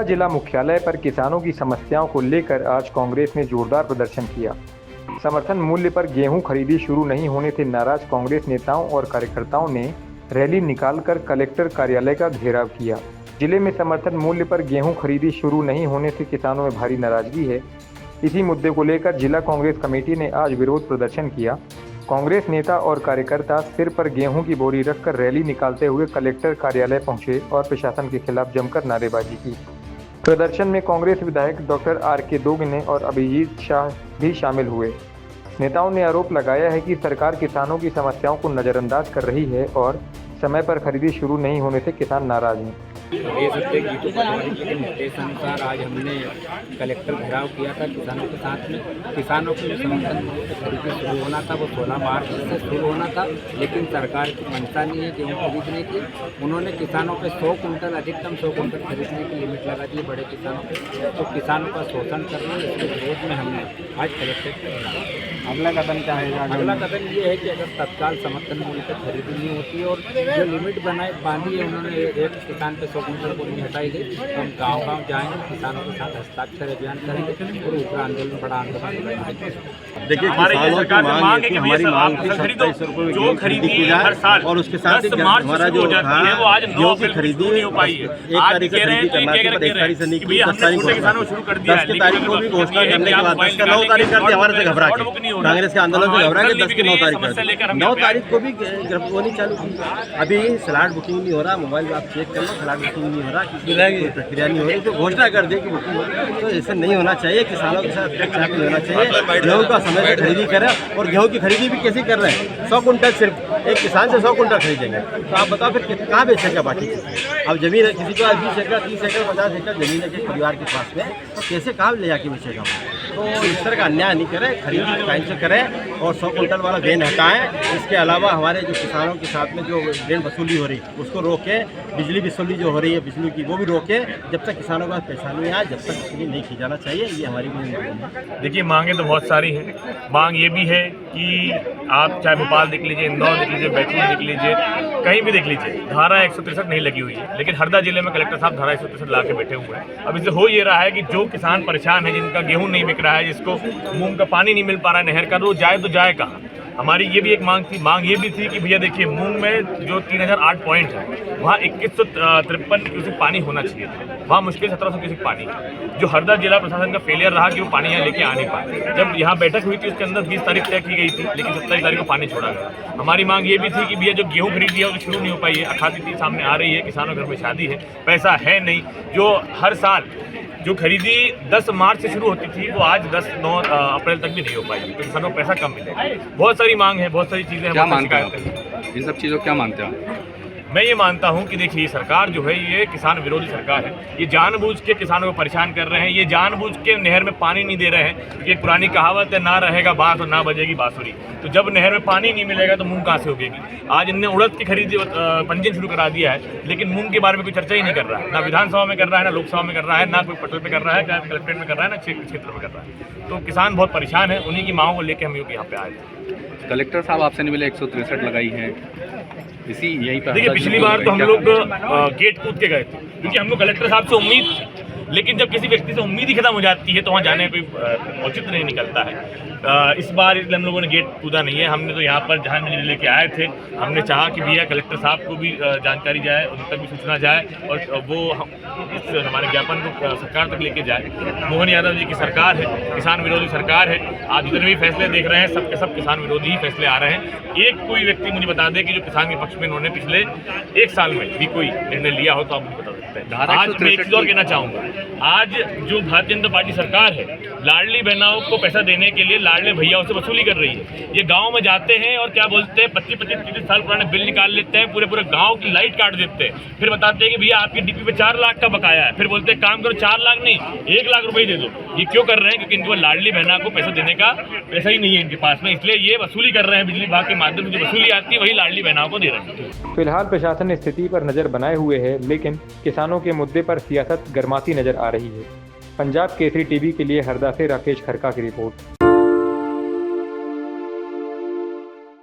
जिला मुख्यालय पर किसानों की समस्याओं को लेकर आज कांग्रेस ने जोरदार प्रदर्शन किया। समर्थन मूल्य पर गेहूं खरीदी शुरू नहीं होने से नाराज कांग्रेस नेताओं और कार्यकर्ताओं ने रैली निकालकर कलेक्टर कार्यालय का घेराव किया। जिले में समर्थन मूल्य पर गेहूं खरीदी शुरू नहीं होने से किसानों में भारी नाराजगी है। इसी मुद्दे को लेकर जिला कांग्रेस कमेटी ने आज विरोध प्रदर्शन किया। कांग्रेस नेता और कार्यकर्ता सिर पर गेहूं की बोरी रखकर रैली निकालते हुए कलेक्टर कार्यालय पहुंचे और प्रशासन के खिलाफ जमकर नारेबाजी की। प्रदर्शन में कांग्रेस विधायक डॉक्टर आर.के. दोगने और अभिजीत शाह भी शामिल हुए। नेताओं ने आरोप लगाया है कि सरकार किसानों की समस्याओं को नज़रअंदाज कर रही है और समय पर खरीदी शुरू नहीं होने से किसान नाराज हैं। दे सकते गीतों पटवारी के निर्देश अनुसार आज हमने कलेक्टर घेराव किया था किसानों के साथ में। किसानों के जो समर्थन मूल्य पे खरीदी शुरू होना था वो 16 मार्च से शुरू होना था, लेकिन सरकार की मंशा नहीं है गेहूँ खरीदने की। उन्होंने किसानों पे 100 कुंटल अधिकतम 100 कुंटल खरीदने की लिमिट लगा दी बड़े किसानों पे, तो किसानों का शोषण कर रहे हैं। इसके विरोध में हमने आज कलेक्टर को घेराव। अगला कदम क्या है? अगला कदम ये है कि अगर तत्काल समर्थन मूल्य पर खरीदी नहीं होती है और जो लिमिट बांधी है उन्होंने एक किसान पे 100 कुंटल को नहीं हटाई गई, तो हम गाँव जाएंगे, किसानों के साथ हस्ताक्षर अभियान करेंगे और ऊपर आंदोलन बड़ा आंदोलन। देखिए, किसानों की मांग है कि हमारी मांग थी 27 रुपये जो खरीदी की जाए और उसके साथ हमारा जो गेहूँ की खरीदी नहीं हो पाई है। 1 तारीख से खरीदी करना थी, 1 तारीख से नहीं की, 10 तारीख को 10 की तारीख को भी घोषणा करने के बाद 10 का 9 तारीख कर दिया। हमारे से घबरा के कांग्रेस के आंदोलन से घबरा के 10 की 9 तारीख कर दी। 9 तारीख को भी वो नहीं चालू की। अभी स्लॉट बुकिंग नहीं हो रहा, मोबाइल में आप चेक कर लो, स्लॉट बुकिंग नहीं हो रहा, किसी प्रक्रिया नहीं हो रही, तो घोषणा कर दे कि बुकिंग हो रही है। तो ऐसे नहीं होना चाहिए, किसानों के साथ नहीं होना चाहिए। गेहूँ का समय से खरीदी करें और गेहूँ की खरीदी भी कैसे कर रहे हैं? 100 कुंटल सिर्फ एक किसान से 100 कुंटल खरीदेंगे, तो आप बताओ फिर कहाँ बेचेगा बाकी चीज़? अब जमीन है किसी को 20 एकड़ 30 एकड़ 50 एकड़ जमीन है किसी परिवार के पास में, तो कैसे कहाँ ले जाके बेचेगा? तो इस तरह का अन्याय नहीं करें, खरीदी टाइम से करें और 100 कुंटल वाला गेन हटाएं। इसके अलावा हमारे जो किसानों के साथ में जो ऋण वसूली हो रही उसको रोकें, बिजली वसूली जो हो रही है बिजली की वो भी रोकें। जब तक किसानों का पैसा नहीं आए जब तक वसूली नहीं की जाना चाहिए, ये हमारी भी मांग है। देखिए, मांगे तो बहुत सारी हैं। मांग ये भी है कि आप चाहे भोपाल देख लीजिए, इंदौर देख लीजिए, बैतूल देख लीजिए, कहीं भी देख लीजिए, धारा 163 नहीं लगी हुई है, लेकिन हरदा जिले में कलेक्टर साहब धारा 163 ला के बैठे हुए हैं। अब इससे हो ये रहा है कि जो किसान परेशान है, जिनका गेहूँ नहीं बिक रहा है, जिसको मूंग का पानी नहीं मिल पा रहा है नहर का, तो वो जाए कहाँ? हमारी ये भी एक मांग थी। मांग ये भी थी कि भैया देखिए, मूंग में जो 3008 पॉइंट है वहाँ 2153 क्यूसेक पानी होना चाहिए था, वहाँ मुश्किल 1700 क्यूसेक पानी है, जो हरदा जिला प्रशासन का फेलियर रहा कि वो पानी यहाँ लेके आ नहीं पाए। जब यहाँ बैठक हुई थी उसके अंदर 20 तारीख तय की गई थी, लेकिन 27 तारीख को पानी छोड़ा गया। हमारी मांग ये भी थी कि भैया जो गेहूँ खरीदी है वो शुरू नहीं हो पाई है, अखाती सामने आ रही है, किसानों घर में शादी है, पैसा है नहीं। जो हर साल जो खरीदी 10 मार्च से शुरू होती थी वो आज 9 अप्रैल तक भी नहीं हो पाई, तो किसानों को पैसा कम मिलेगा। बहुत सारी मांग है, बहुत सारी चीज़ें क्या मानते हैं? इन सब चीज़ों क्या मानते हैं? मैं ये मानता हूँ कि देखिए, सरकार जो है ये किसान विरोधी सरकार है। ये जानबूझ के किसानों को परेशान कर रहे हैं, ये जानबूझ के नहर में पानी नहीं दे रहे हैं, क्योंकि एक पुरानी कहावत है, ना रहेगा बांस और ना बजेगी बांसुरी। तो जब नहर में पानी नहीं मिलेगा तो मूंग कहाँ से उगेगी? आज इनने उड़द की खरीदी पंजीयन शुरू करा दिया है, लेकिन मूंग के बारे में कोई चर्चा ही नहीं कर रहा है। ना विधानसभा में कर रहा है, ना लोकसभा में कर रहा है, ना कोई पटल पे कर रहा है, ना कलेक्ट्रेट में कर रहा है, ना क्षेत्र में कर रहा है। तो किसान बहुत परेशान है, उन्हीं की मांगों को लेकर हम यहाँ पे आए थे। कलेक्टर साहब आपसे नहीं मिले, 163 लगाई है इसी यही पर। देखिए, पिछली बार तो हम लोग गेट कूद के गए थे, क्योंकि हमको कलेक्टर साहब से उम्मीद थी, लेकिन जब किसी व्यक्ति से उम्मीद ही खत्म हो जाती है तो वहाँ जाने का कोई औचित्य नहीं निकलता है। इस बार इसलिए हम लोगों ने गेट कूदा नहीं है। हमने तो यहाँ पर जहाँ मिली लेके आए थे, हमने चाहा कि भैया कलेक्टर साहब को भी जानकारी जाए, उन तक भी सूचना जाए और वो इस हमारे ज्ञापन को सरकार तक लेके जाए। मोहन यादव जी की सरकार है, किसान विरोधी सरकार है। आज जितने भी फैसले देख रहे हैं सबके सब किसान विरोधी ही फैसले आ रहे हैं। एक कोई व्यक्ति मुझे बता दे कि जो किसान के पक्ष में इन्होंने पिछले 1 साल में भी कोई निर्णय लिया हो तो आप मुझे बता सकते हैं। आज मैं एक चीज और कहना चाहूँगा, आज जो भारतीय जनता पार्टी सरकार है, लाडली बहनाओं को पैसा देने के लिए लाडले भैया से वसूली कर रही है। ये गांव में जाते हैं और क्या बोलते हैं, 25-25 30 साल पुराने बिल निकाल लेते हैं, पूरे गांव की लाइट काट देते हैं, फिर बताते हैं कि भैया आपकी डीपी पे 4 लाख का बकाया है, फिर बोलते हैं काम करो 4 लाख नहीं 1 लाख रुपए दे दो। ये क्यों कर रहे हैं? क्योंकि इनको लाडली बहना को पैसा देने का पैसा ही नहीं है इनके पास में, इसलिए ये वसूली कर रहे हैं। बिजली विभाग के माध्यम से जो वसूली आती है वही लाडली बहनाओं को दे रहे हैं। फिलहाल प्रशासन स्थिति पर नजर बनाए हुए है, लेकिन किसानों के मुद्दे पर सियासत गर्माती नजर आ रही है। पंजाब केसरी टीवी के लिए हरदा से राकेश खरका की रिपोर्ट।